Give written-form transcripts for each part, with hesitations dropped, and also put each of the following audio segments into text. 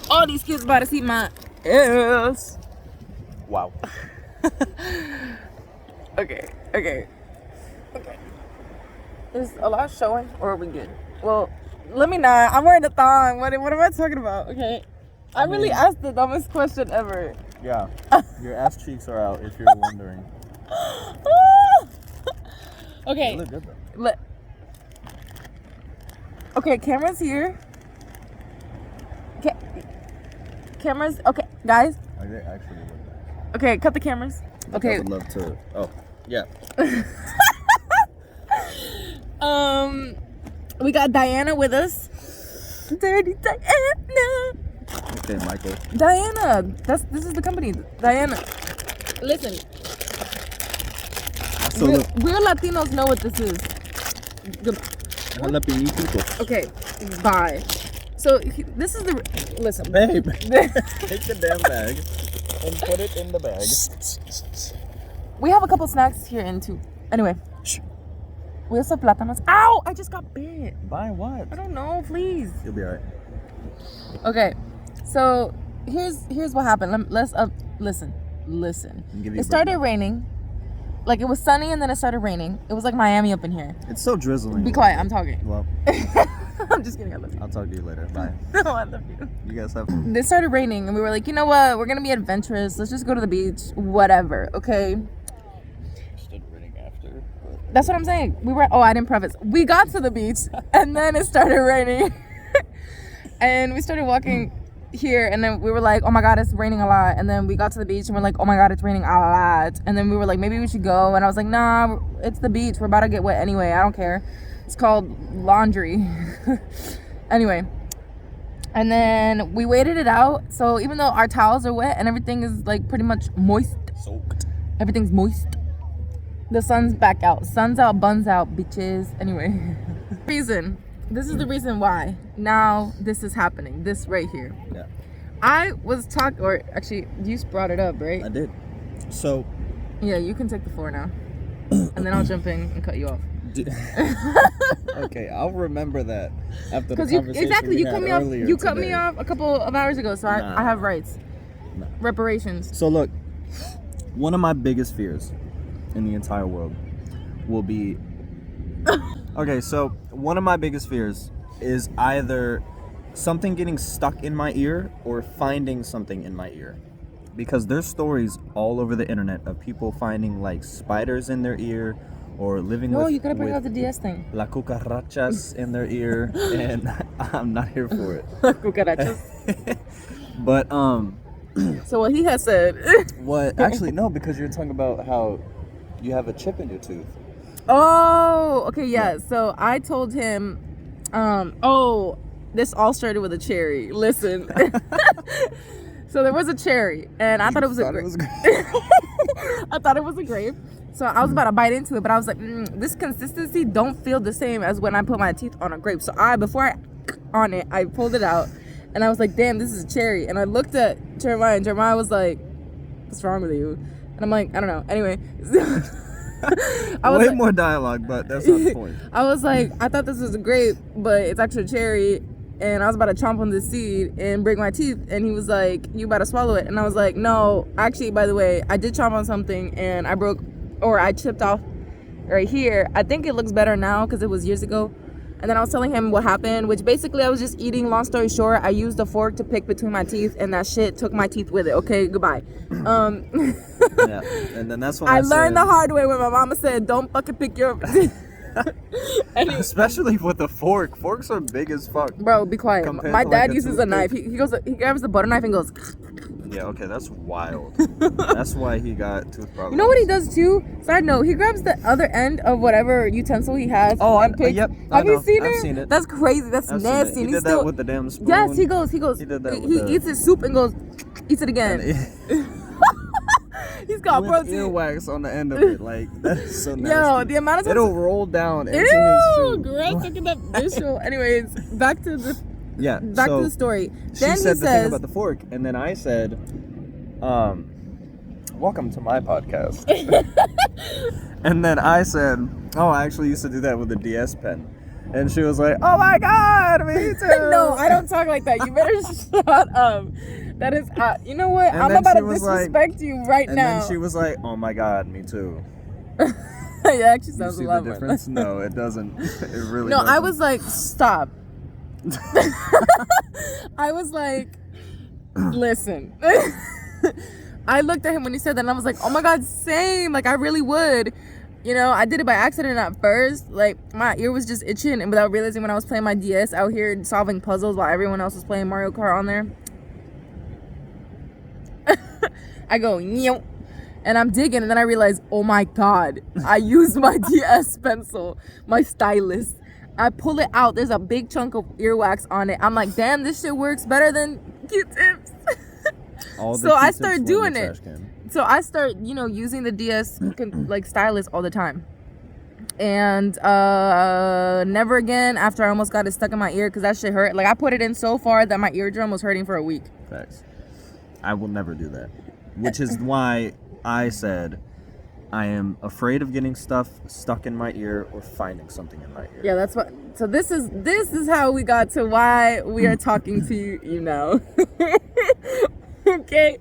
All these kids about to see my ass. Wow. Okay. Is a lot showing, or are we good? Well, let me not. I'm wearing a thong. What am I talking about? Okay. I really asked the dumbest question ever. Yeah. Your ass cheeks are out, if you're wondering. Okay. They look good though. Okay, camera's here. Cameras. Okay, guys. Like they actually look nice. Okay, cut the cameras. Like, Okay. I would love to. Oh, yeah. We got Diana with us. Dirty Diana. Okay, Michael. Diana. This is the company. Diana. Listen. So look. Real Latinos know what this is. Jalapeno. Okay, bye. So this is the listen, Babe. Take the damn bag and put it in the bag. We have a couple snacks here in too. Anyway, we have some plátanos. Ow! I just got bit. By what? I don't know. Please. You'll be alright. Okay, so here's what happened. Let's listen. It started raining. Like it was sunny and then it started raining. It was like Miami up in here. It's so drizzling. Be quiet. I'm talking. Well, I'm just kidding. I love you. I'll talk to you later. Bye. No, I love you. You guys have fun. It started raining and we were like, you know what? We're gonna be adventurous. Let's just go to the beach. Whatever. Okay. It started raining after. That's what I'm saying. I didn't preface. We got to the beach and then it started raining. And we started walking here and then we were like, oh my God, it's raining a lot. And then we got to the beach and we're like, oh my God, it's raining a lot. And then we were like, maybe we should go. And I was like, nah, it's the beach. We're about to get wet anyway. I don't care. It's called laundry. Anyway. And then we waited it out. So even though our towels are wet and everything is like pretty much moist. Soaked. Everything's moist. The sun's back out. Sun's out, buns out, bitches. Anyway. This is the reason why now this is happening. This right here. Yeah. I was talking, or actually, you brought it up, right? I did. So. Yeah, you can take the floor now. And then I'll jump in and cut you off. Okay, I'll remember that after the Because conversation exactly, we you had cut me off. earlier You cut today. me off a couple of hours ago, so I have rights. Nah. Reparations. So look, one of my biggest fears in the entire world will be. Okay, so one of my biggest fears is either something getting stuck in my ear or finding something in my ear. Because there's stories all over the internet of people finding like spiders in their ear or living with... No, you gotta bring out the DS thing. La cucarachas in their ear, and I'm not here for it. Cucarachas. But, So what he has said... what... Actually, no, because you're talking about how you have a chip in your tooth. Oh, okay, yeah. So I told him, this all started with a cherry. Listen. So there was a cherry, and I thought it was a grape. I thought it was a grape. So I was about to bite into it, but I was like, this consistency don't feel the same as when I put my teeth on a grape. So before I on it, I pulled it out, and I was like, damn, this is a cherry. And I looked at Jeremiah, and Jeremiah was like, what's wrong with you? And I'm like, I don't know. Anyway. Way more dialogue, but that's not the point. I was like, I thought this was a grape, but it's actually a cherry. And I was about to chomp on this seed and break my teeth. And he was like, you about to swallow it? And I was like, no, actually, by the way, I did chomp on something and I chipped off right here. I think it looks better now because it was years ago. And then I was telling him what happened, which basically I was just eating. Long story short, I used a fork to pick between my teeth, and that shit took my teeth with it. Okay, goodbye. Yeah, and then that's when I learned the hard way when my mama said, don't fucking pick your... Anyway. Especially with a fork. Forks are big as fuck. Bro, be quiet. My dad uses a knife. toothpick. He grabs the butter knife and goes... Yeah, okay, that's wild. That's why he got tooth problems. You know what he does too? Side note, he grabs the other end of whatever utensil he has. Oh, and picks. yep. Have you seen I've it? seen it. That's crazy. That's I've nasty. seen it. He And did that with the damn spoon. Yes, he goes. He did that with He eats his soup and goes, eats it again. He's got with protein. earwax on the end of it. Like, that's so nasty. Yo, the amount of times... It'll roll down into his Ew, shoe. gross. Look at that visual. Anyways, back to the story. Then She said the thing about the fork, and then I said, welcome to my podcast. And then I said, oh, I actually used to do that with a DS pen. And she was like, oh my God, me too. No, I don't talk like that. You better shut up. That is, you know what? And I'm then about she to was disrespect you right And now. then she was like, oh my God, me too. It actually You sounds see a the lot more. difference? No, it doesn't. It really No, doesn't. I was like, stop. I was like, listen. I looked at him when he said that and I was like, oh my God, same. Like, I really would. You know, I did it by accident at first. Like, my ear was just itching, and without realizing when I was playing my DS out here solving puzzles while everyone else was playing Mario Kart on there. I go, Nyew, and I'm digging, and then I realize, oh my God, I used my DS pencil, my stylus. I pull it out. There's a big chunk of earwax on it. I'm like, damn, this shit works better than Q-tips. So I start doing it. So I start, you know, using the DS like stylus all the time. And never again after I almost got it stuck in my ear because that shit hurt. Like, I put it in so far that my eardrum was hurting for a week. Facts. I will never do that. Which is why I said I am afraid of getting stuff stuck in my ear or finding something in my ear. Yeah, that's what. So this is how we got to why we are talking to you now. Okay,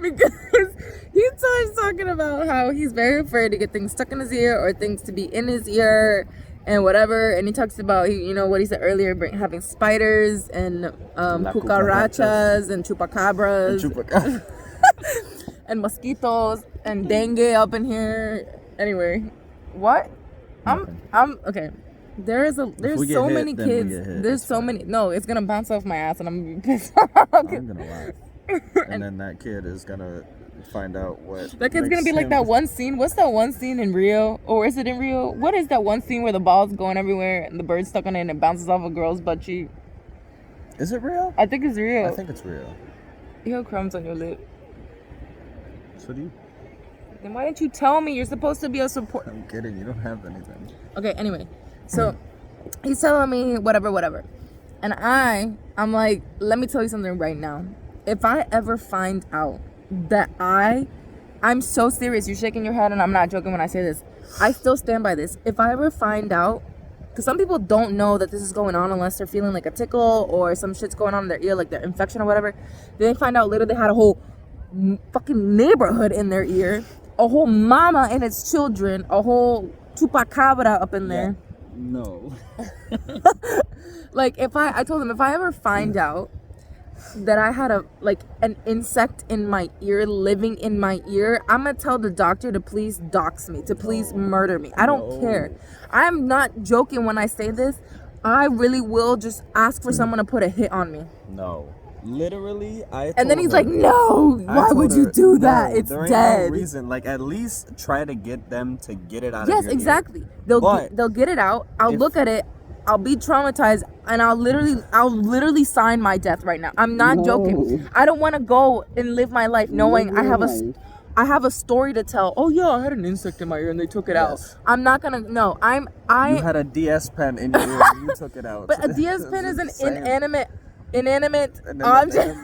because he starts talking about how he's very afraid to get things stuck in his ear or things to be in his ear and whatever. And he talks about, you know, what he said earlier, having spiders and cucarachas and chupacabras and mosquitoes and dengue up in here. Anyway, what? I'm okay. There's so many kids. There's so many. No, it's gonna bounce off my ass and I'm gonna be pissed off. I'm gonna laugh. And then that kid is gonna find out what. That kid's gonna be like that one scene. What's that one scene in Rio? Or is it in Rio? What is that one scene where the ball's going everywhere and the bird's stuck on it and it bounces off a girl's butt cheek? Is it real? I think it's real. I think it's real. You have crumbs on your lip. So do you? Then why didn't you tell me? You're supposed to be a support. I'm kidding. You don't have anything. Okay, anyway. So he's telling me whatever. And I'm like, let me tell you something right now. If I ever find out that I'm so serious, you're shaking your head and I'm not joking when I say this. I still stand by this. If I ever find out, because some people don't know that this is going on unless they're feeling like a tickle or some shit's going on in their ear, like their infection or whatever. Then they find out later they had a whole fucking neighborhood in their ear, a whole mama and its children, a whole chupacabra up in there. No. Like, I told them if I ever find out that I had an insect in my ear living in my ear, I'm gonna tell the doctor to please dox me, to please murder me. I don't care. I'm not joking when I say this. I really will just ask for someone to put a hit on me. No. Literally, and then he's like, no, why would you do that? It's there dead. Ain't no reason. Like, at least try to get them to get it out of your ear. Yes, exactly. They'll get it out. I'll look at it. I'll be traumatized, and I'll literally sign my death right now. I'm not joking. I don't want to go and live my life knowing I have a story to tell. Oh yeah, I had an insect in my ear and they took it out. I'm not gonna. No, You had a DS pen in your ear and you took it out. But a DS pen is an inanimate object.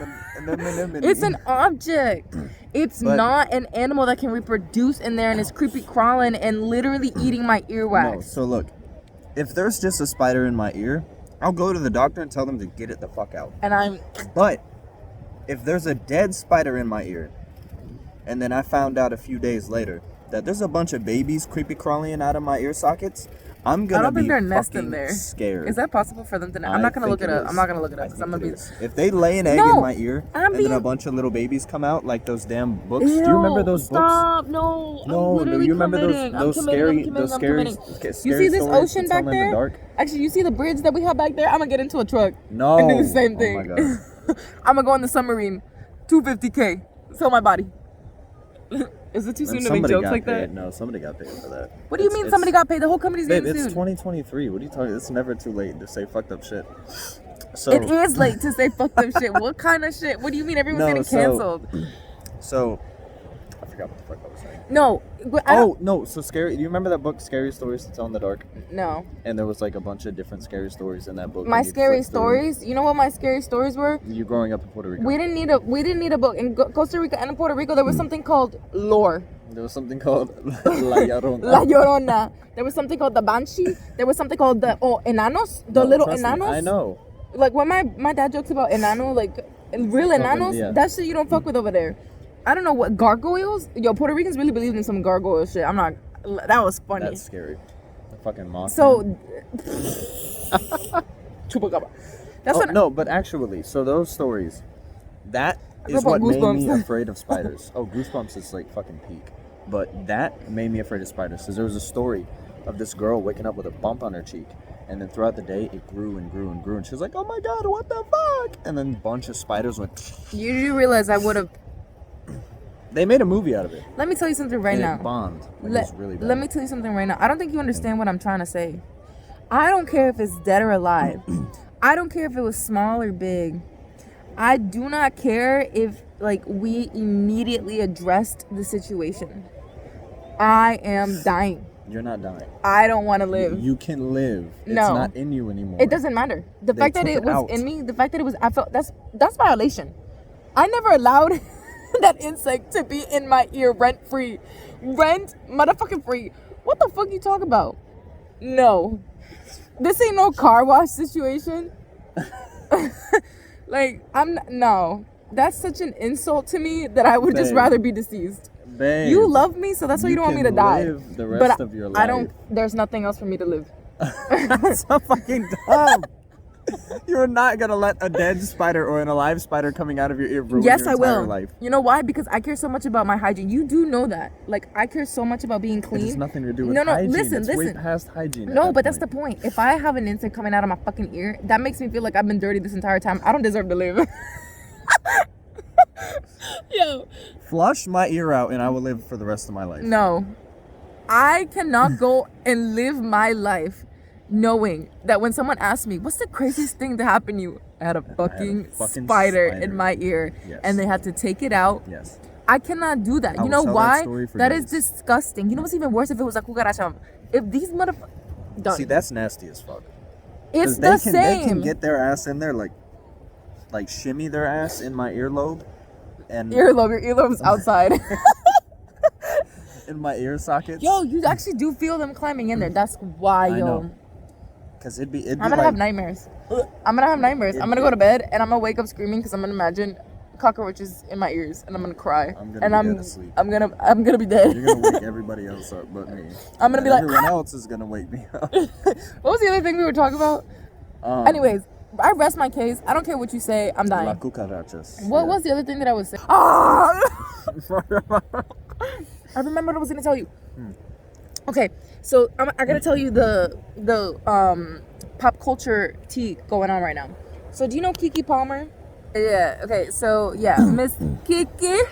It's an object. It's not an animal that can reproduce in there and is creepy crawling and literally eating my earwax. No, so look. If there's just a spider in my ear, I'll go to the doctor and tell them to get it the fuck out. But if there's a dead spider in my ear, and then I found out a few days later that there's a bunch of babies creepy crawling out of my ear sockets, I'm gonna be fucking scared. Is that possible for them to know? I'm not gonna look it up. I'm not gonna look it up because I'm gonna be. If they lay an egg in my ear and then a bunch of little babies come out like those damn books. Do you remember those books? Stop! No. Do you remember those scary You see this ocean back there? Actually, you see the bridge that we have back there? I'm gonna get into a truck and do the same thing. Oh my God. I'm gonna go in the submarine, $250K, sell my body. Is it too soon to make jokes like that? No, somebody got paid for that. What do you mean somebody got paid? The whole company's getting sued. It's 2023. What are you talking? It's never too late to say fucked up shit. So it is late to say fucked up shit. What kind of shit? What do you mean everyone's getting canceled? So I forgot what the fuck I was saying. No. No. So scary. Do you remember that book, Scary Stories to Tell in the Dark? No. And there was like a bunch of different scary stories in that book. My scary stories. You know what my scary stories were? You growing up in Puerto Rico. We didn't need a book in Costa Rica and in Puerto Rico. There was something called lore. There was something called La Llorona. La Llorona. There was something called the Banshee. There was something called the enanos, the little trust me, enanos. I know. Like when my dad jokes about enano, like real enanos, yeah. that shit you don't fuck with over there. I don't know what gargoyles. Yo, Puerto Ricans really believe in some gargoyle shit. I'm not. That was funny. That's scary. The fucking moth. So, chupacabra. That's what. No, but actually, so those stories, that I is grew up what on made me Goosebumps. afraid of spiders. Oh, Goosebumps is like fucking peak. But that made me afraid of spiders. Because there was a story of this girl waking up with a bump on her cheek. And then throughout the day, it grew and grew and grew. And she was like, oh my God, what the fuck? And then a bunch of spiders went. You do realize I would have. They made a movie out of it. Let me tell you something right And now. it bombed. It was really bad. Let me tell you something right now. I don't think you understand what I'm trying to say. I don't care if it's dead or alive. I don't care if it was small or big. I do not care if like we immediately addressed the situation. I am dying. You're not dying. I don't want to live. You can live. It's No. not in you anymore. It doesn't matter. The They fact that took it it was out. in me, the fact that it was, I felt that's violation. I never allowed that insect to be in my ear rent free. Rent motherfucking free. What the fuck you talk about? No. This ain't no car wash situation. Like, no. That's such an insult to me that I would just Babe. rather be deceased. Babe, You love me, so that's why you don't want me to can die. live the rest of your life. I don't, there's nothing else for me to live. That's so fucking dumb. You're not gonna let a dead spider or an alive spider coming out of your ear ruin Yes, your I entire will. life. You know why? Because I care so much about my hygiene. You do know that. Like, I care so much about being clean. It has nothing to do with No, hygiene. listen, It's listen. way past hygiene. No, but that's the point. If I have an insect coming out of my fucking ear, that makes me feel like I've been dirty this entire time. I don't deserve to live. Yo. Flush my ear out and I will live for the rest of my life. No. I cannot go and live my life knowing that when someone asks me, what's the craziest thing to happen to you? I had a fucking spider in my ear. Yes. And they had to take it out. Yes. I cannot do that. I You will know tell that why? story for That is days. disgusting. You know what's even worse if it was a cucaracha? If these motherfuckers... Done. See, that's nasty as fuck. It's 'Cause the They can same. get their ass in there, like shimmy their ass in my earlobe, and Your earlobe's outside. in my ear sockets. Yo, you actually do feel them climbing in there. That's wild. I know. Cause it'd be I'm gonna like, have nightmares. I'm gonna have nightmares. I'm gonna go to bed and I'm gonna wake up screaming because I'm gonna imagine cockroaches in my ears and I'm gonna cry. I'm gonna and be dead asleep. I'm gonna be dead. You're gonna wake everybody else up but me. I'm gonna And be like, everyone else is gonna wake me up. What was the other thing we were talking about? Anyways, I rest my case. I don't care what you say. I'm dying. La cucarachas. What was the other thing that I was saying? Ah! I remember what I was gonna tell you. Okay, so I gotta tell you the pop culture tea going on right now. So do you know Keke Palmer? Yeah. Okay. So yeah, Miss Keke.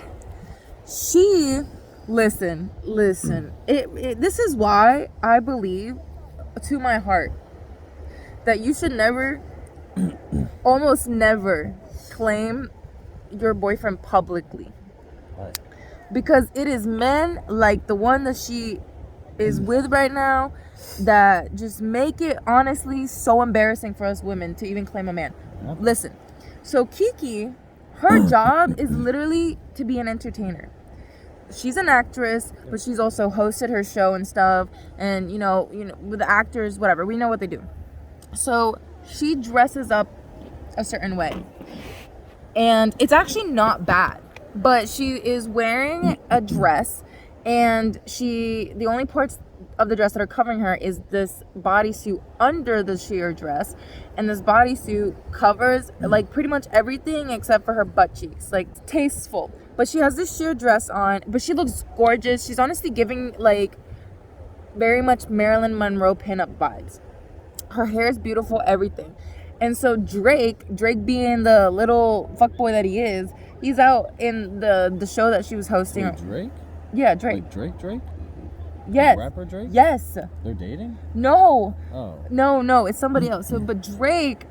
She listen. This is why I believe to my heart that you should never, almost never, claim your boyfriend publicly. Why? Because it is men like the one that she is with right now that just make it honestly so embarrassing for us women to even claim a man. Yep. Listen, so Keke, her job is literally to be an entertainer. She's an actress, but she's also hosted her show and stuff, and you know with the actors, whatever, we know what they do. So she dresses up a certain way, and it's actually not bad. But she is wearing a dress, and the only parts of the dress that are covering her is this bodysuit under the sheer dress, and this bodysuit covers like pretty much everything except for her butt cheeks, like tasteful. But she has this sheer dress on, but she looks gorgeous. She's honestly giving like very much Marilyn Monroe pinup vibes. Her hair is beautiful, everything. And so Drake being the little fuckboy that he is, he's out in the show that she was hosting. Wait, Drake? Yeah, Drake. Like Drake? Yes. Like rapper Drake? Yes. They're dating? No. Oh. No, it's somebody else. So, but Drake,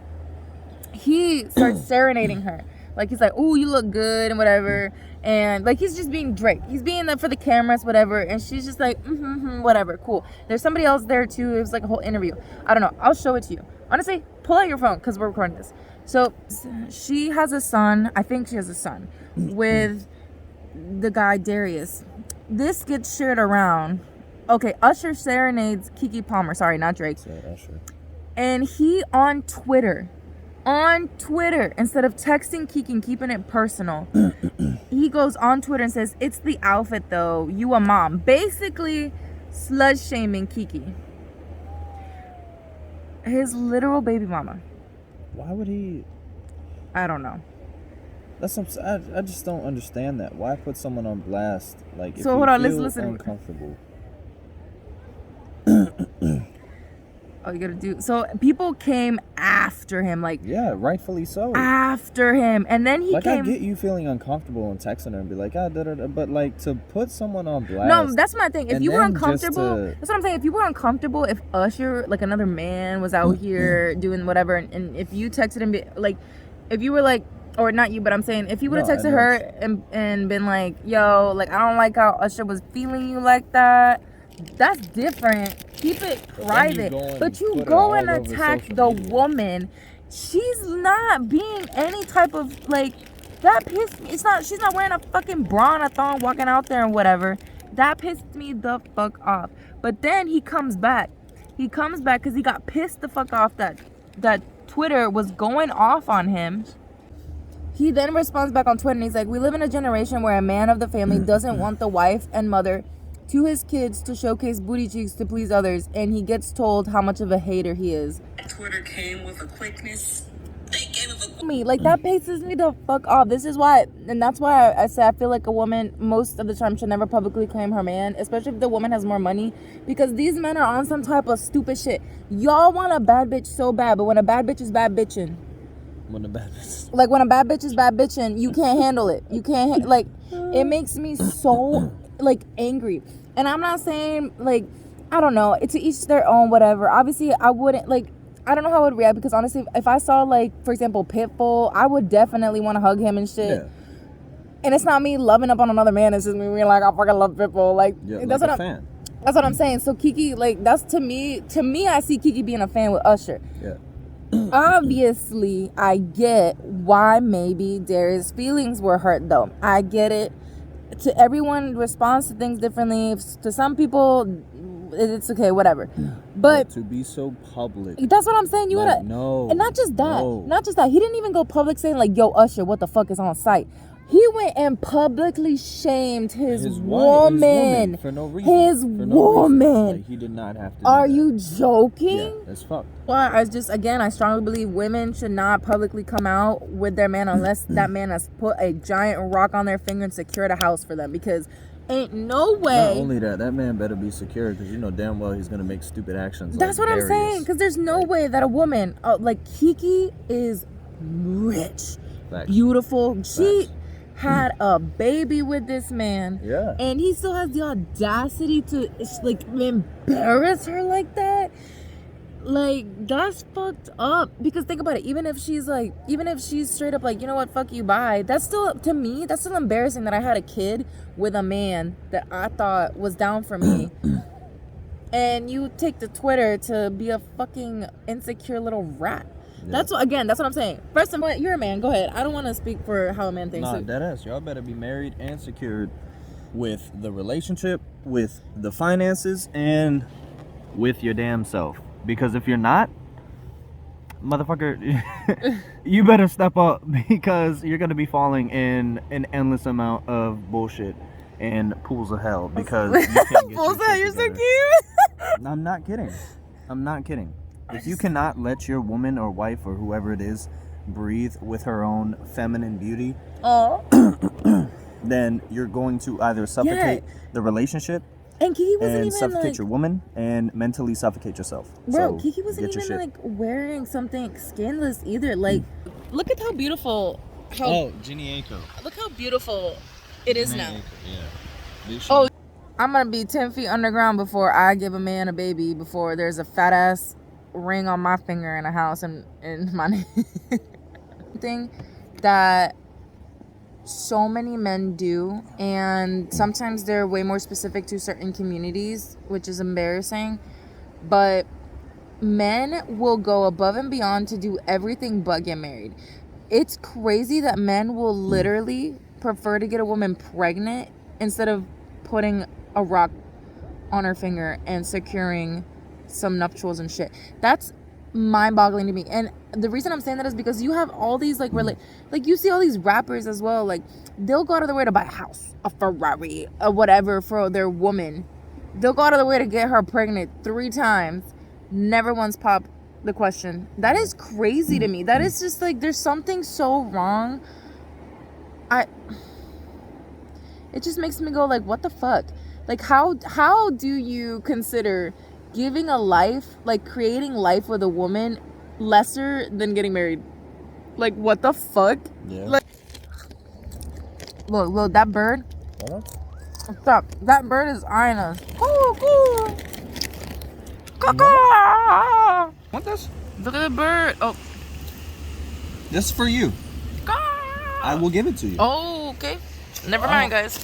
he starts serenading her. Like, he's like, "Ooh, you look good," and whatever. And, like, he's just being Drake. He's being there for the cameras, whatever. And she's just like, whatever, cool. There's somebody else there, too. It was, like, a whole interview. I don't know. I'll show it to you. Honestly, pull out your phone, because we're recording this. So, she has a son. I think she has a son with the guy, Darius. this gets shared around. Okay, Usher serenades Keke Palmer. Sorry, not Drake. So, Usher. And he on Twitter, instead of texting Keke and keeping it personal, he goes on Twitter and says, "It's the outfit though, you a mom." Basically, slut shaming Keke. His literal baby mama. Why would he? I don't know. That's I just don't understand that. Why put someone on blast? Like, if So you hold on, feel let's listen. uncomfortable. Oh, you gotta do. So people came after him, like Yeah, rightfully so. after him, and then he Like, I came. get you feeling uncomfortable and texting her and be like, but like, to put someone on blast. No, that's my thing. If and you were then just uncomfortable, to- that's what I'm saying. If you were uncomfortable, if Usher, like another man, was out here doing whatever, and if you texted him, like, if you were like, or not you, but I'm saying, if you would have No, I texted know her it's- and been like, "Yo, like, I don't like how Usher was feeling you like that," that's different. Keep it private. go and But you put it go all and over attack social the media. woman. She's not being any type of like. That pissed me. It's not. She's not wearing a fucking bra and a thong, walking out there and whatever. That pissed me the fuck off. But then he comes back. He comes back because he got pissed the fuck off that Twitter was going off on him. He then responds back on Twitter and he's like, "We live in a generation where a man of the family doesn't want the wife and mother to his kids to showcase booty cheeks to please others, and he gets told how much of a hater he is." Twitter came with a quickness. They came with a Me like that pisses me the fuck off. This is why, and that's why I say I feel like a woman most of the time should never publicly claim her man, especially if the woman has more money, because these men are on some type of stupid shit. Y'all want a bad bitch so bad, but when a bad bitch is bad bitching, When the bad bitch. like when a bad bitch is bad bitching, you can't handle it. You can't like. It makes me so like angry. And I'm not saying like, I don't know. It's to each their own. Whatever. Obviously, I wouldn't like. I don't know how I would react because honestly, if I saw like, for example, Pitbull, I would definitely want to hug him and shit. Yeah. And it's not me loving up on another man. It's just me being like, I fucking love Pitbull. Like Yeah, that's like what a I'm. fan. That's what I'm saying. So Keke, like that's to me, I see Keke being a fan with Usher. Yeah. Obviously, I get why maybe Darius' feelings were hurt, though. I get it. To everyone responds to things differently. To some people, it's okay, whatever. But to be so public. that's what I'm saying. You Like, gotta, no. and not just that, No. not just that. He didn't even go public saying like, "Yo, Usher, what the fuck is on site?" He went and publicly shamed his woman. For no reason. His For no reason. woman. Like, he did not have to do Are that. you joking? Yeah, that's fucked. Well, I strongly believe women should not publicly come out with their man unless that man has put a giant rock on their finger and secured a house for them, because ain't no way. Not only that man better be secure, because you know damn well he's gonna make stupid actions. That's like what I'm Darius. saying, because there's no way that a woman, like Keke is rich, Facts. beautiful. She Facts. had a baby with this man. Yeah. And he still has the audacity to like embarrass her like that. Like, that's fucked up. Because think about it, even if she's straight up like, you know what, fuck you, bye. That's still, to me, that's still embarrassing that I had a kid with a man that I thought was down for me. And you take to Twitter to be a fucking insecure little rat. Yeah. That's what I'm saying. First of all, you're a man. Go ahead. I don't want to speak for how a man thinks. Nah, deadass. Y'all better be married and secured with the relationship, with the finances, and with your damn self. Because if you're not, motherfucker, you better step up, because you're gonna be falling in an endless amount of bullshit and pools of hell, because you can't get your Bullshit, shit you're so together. cute. I'm not kidding. I'm not kidding. If you cannot let your woman or wife or whoever it is breathe with her own feminine beauty, Oh. then you're going to either suffocate the relationship And Keke wasn't and even suffocate like, your woman and mentally suffocate yourself. bro, So, Keke wasn't get your even shit. like wearing something scandalous either. Like, look at how beautiful. Ginny Aiko. Look how beautiful it is now. Yeah. Oh, I'm gonna be 10 feet underground before I give a man a baby. Before there's a fat ass ring on my finger in a house and my name. Thing that so many men do, and sometimes they're way more specific to certain communities, which is embarrassing, but men will go above and beyond to do everything but get married. It's crazy that men will literally prefer to get a woman pregnant instead of putting a rock on her finger and securing some nuptials and shit. That's mind-boggling to me. And the reason I'm saying that is because you have all these like like you see all these rappers as well, like they'll go out of their way to buy a house, a Ferrari, or whatever for their woman. They'll go out of their way to get her pregnant 3 times, never once pop the question. That is crazy to me. That is just like, there's something so wrong. It just makes me go like, what the fuck? Like, how do you consider giving a life, like creating life with a woman, lesser than getting married? Like, what the fuck? Yeah. Like, look, that bird. What? Stop. That bird is eyeing us. Coo. Caw. Want this? Look at the bird. Oh. This is for you. Caw. I will give it to you. Oh, okay. Never mind, guys.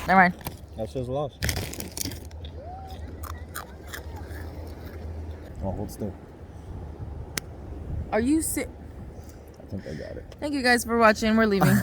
Never mind. That's just lost. Oh, hold still. Are you I think I got it. Thank you guys for watching. We're leaving.